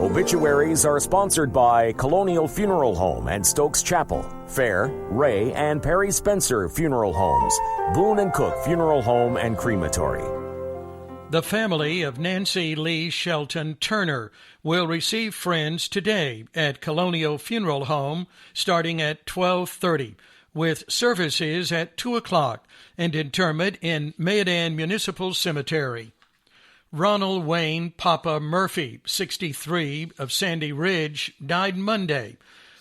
Obituaries are sponsored by Colonial Funeral Home and Stokes Chapel, Fair, Ray, and Perry Spencer Funeral Homes, Boone and Cook Funeral Home and Crematory. The family of Nancy Lee Shelton Turner will receive friends today at Colonial Funeral Home starting at 12:30, with services at 2 o'clock and interment in Mayodan Municipal Cemetery. Ronald Wayne Papa Murphy, 63, of Sandy Ridge, died Monday.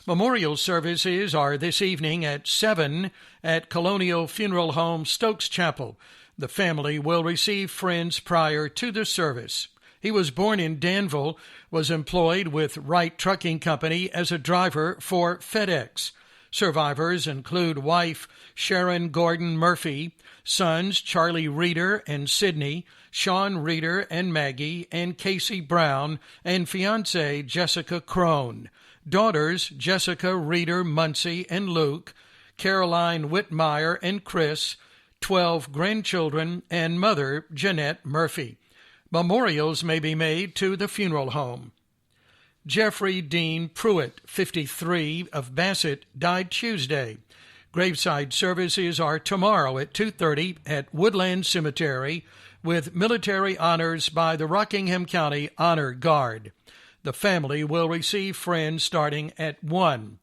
Memorial services are this evening at 7 at Colonial Funeral Home, Stokes Chapel. The family will receive friends prior to the service. He was born in Danville, was employed with Wright Trucking Company as a driver for FedEx. Survivors include wife Sharon Gordon Murphy, sons Charlie Reeder and Sidney, Sean Reeder and Maggie, and Casey Brown, and fiancée Jessica Crone. Daughters Jessica Reeder Muncie and Luke, Caroline Whitmire and Chris, 12 grandchildren, and mother Jeanette Murphy. Memorials may be made to the funeral home. Jeffrey Dean Pruitt, 53, of Bassett, died Tuesday. Graveside services are tomorrow at 2:30 at Woodland Cemetery, with military honors by the Rockingham County Honor Guard. The family will receive friends starting at 1.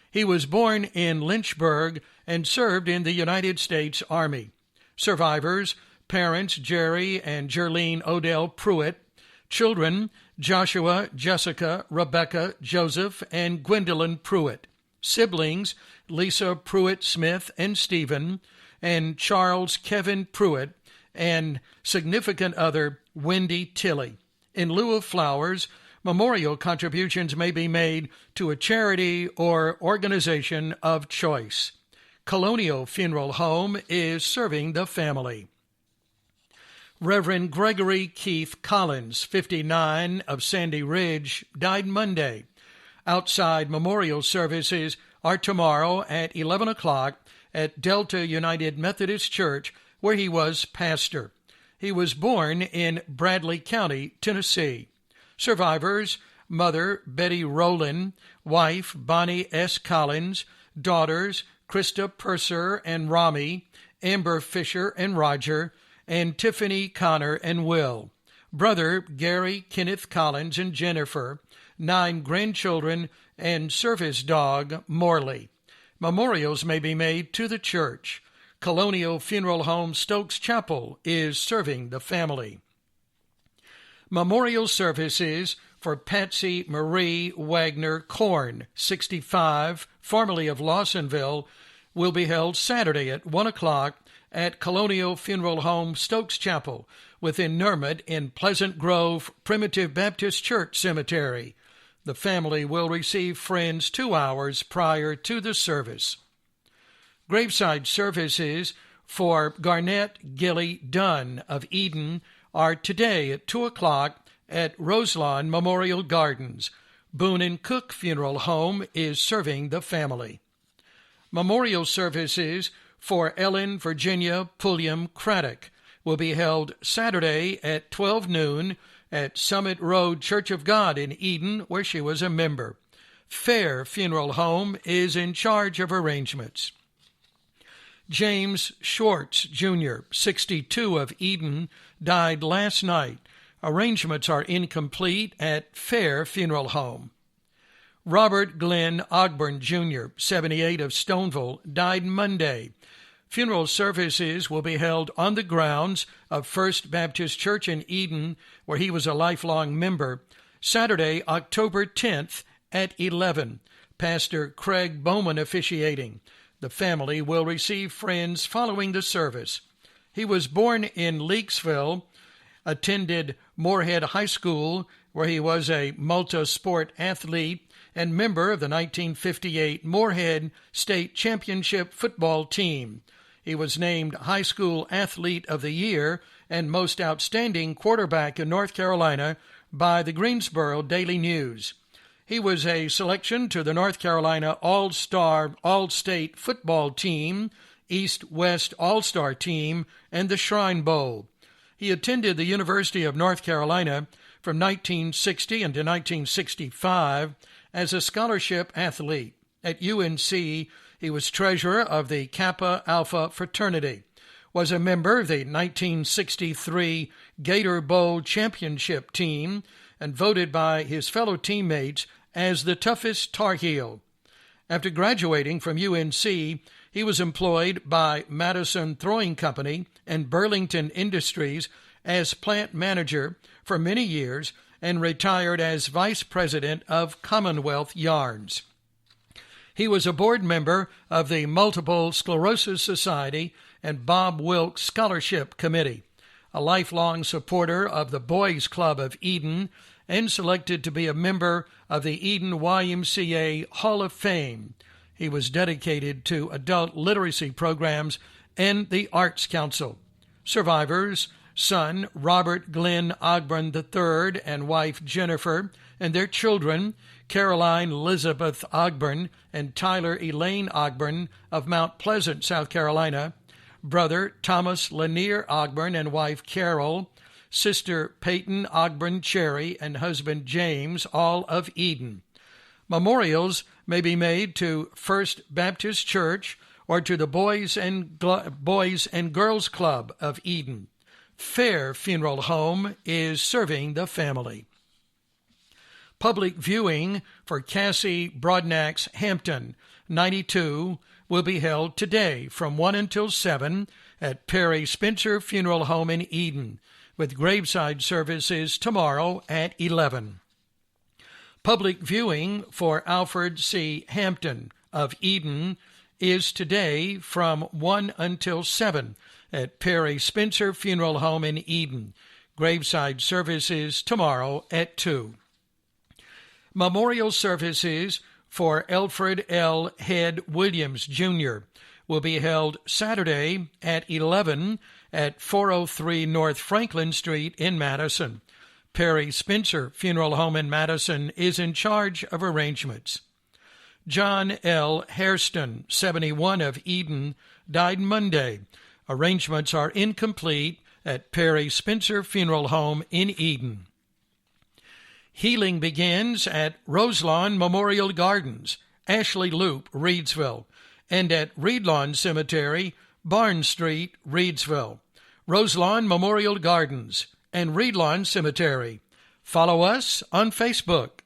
He was born in Lynchburg and served in the United States Army. Survivors, parents Jerry and Jerlene Odell Pruitt, children Joshua, Jessica, Rebecca, Joseph, and Gwendolyn Pruitt, siblings Lisa Pruitt Smith and Stephen, and Charles Kevin Pruitt, and significant other Wendy Tilley. In lieu of flowers, memorial contributions may be made to a charity or organization of choice. Colonial Funeral Home is serving the family. Reverend Gregory Keith Collins, 59, of Sandy Ridge, died Monday. Outside memorial services are tomorrow at 11 o'clock at Delta United Methodist Church, where he was pastor. He was born in Bradley County, Tennessee. Survivors, mother Betty Rowland, wife Bonnie S. Collins, daughters Krista Purser and Rami, Amber Fisher and Roger, and Tiffany Connor and Will. Brother Gary Kenneth Collins and Jennifer, 9 grandchildren, and service dog Morley. Memorials may be made to the church. Colonial Funeral Home Stokes Chapel is serving the family. Memorial services for Patsy Marie Wagner Korn, 65, formerly of Lawsonville, will be held Saturday at 1 o'clock at Colonial Funeral Home Stokes Chapel with interment in Pleasant Grove Primitive Baptist Church Cemetery. The family will receive friends 2 hours prior to the service. Graveside services for Garnett Gilly Dunn of Eden are today at 2 o'clock at Roselawn Memorial Gardens. Boone and Cook Funeral Home is serving the family. Memorial services for Ellen Virginia Pulliam Craddock will be held Saturday at 12 noon at Summit Road Church of God in Eden, where she was a member. Fair Funeral Home is in charge of arrangements. James Schwartz, Jr., 62, of Eden, died last night. Arrangements are incomplete at Fair Funeral Home. Robert Glenn Ogburn, Jr., 78, of Stoneville, died Monday. Funeral services will be held on the grounds of First Baptist Church in Eden, where he was a lifelong member, Saturday, October 10th at 11. Pastor Craig Bowman officiating. The family will receive friends following the service. He was born in Leakesville, attended Moorhead High School, where he was a multi-sport athlete and member of the 1958 Moorhead State Championship football team. He was named High School Athlete of the Year and Most Outstanding Quarterback in North Carolina by the Greensboro Daily News. He was a selection to the North Carolina All-Star All-State football team, East-West All-Star team, and the Shrine Bowl. He attended the University of North Carolina from 1960 until 1965 as a scholarship athlete. At UNC, he was treasurer of the Kappa Alpha fraternity, was a member of the 1963 Gator Bowl championship team, and voted by his fellow teammates as the toughest Tar Heel. After graduating from UNC, he was employed by Madison Throwing Company and Burlington Industries as plant manager for many years and retired as vice president of Commonwealth Yarns. He was a board member of the Multiple Sclerosis Society and Bob Wilkes Scholarship Committee, a lifelong supporter of the Boys Club of Eden, and selected to be a member of the Eden YMCA Hall of Fame. He was dedicated to adult literacy programs and the Arts Council. Survivors, son Robert Glenn Ogburn III and wife Jennifer, and their children, Caroline Elizabeth Ogburn and Tyler Elaine Ogburn of Mount Pleasant, South Carolina, brother Thomas Lanier Ogburn and wife Carol, sister Peyton Ogburn Cherry and husband James, all of Eden. Memorials may be made to First Baptist Church or to the Boys and Girls Club of Eden. Fair Funeral Home is serving the family. Public viewing for Cassie Broadnack's Hampton 92 will be held today from 1 until 7 at Perry Spencer Funeral Home in Eden, with graveside services tomorrow at 11. Public viewing for Alfred C. Hampton of Eden is today from 1 until 7 at Perry Spencer Funeral Home in Eden. Graveside services tomorrow at 2. Memorial services for Alfred L. Head Williams, Jr. will be held Saturday at 11 at 403 North Franklin Street in Madison. Perry Spencer Funeral Home in Madison is in charge of arrangements. John L. Hairston, 71 of Eden, died Monday. Arrangements are incomplete at Perry Spencer Funeral Home in Eden. Healing begins at Roselawn Memorial Gardens, Ashley Loop, Reedsville, and at Reedlawn Cemetery, Barnes Street, Reedsville. Roselawn Memorial Gardens and Reedlawn Cemetery. Follow us on Facebook.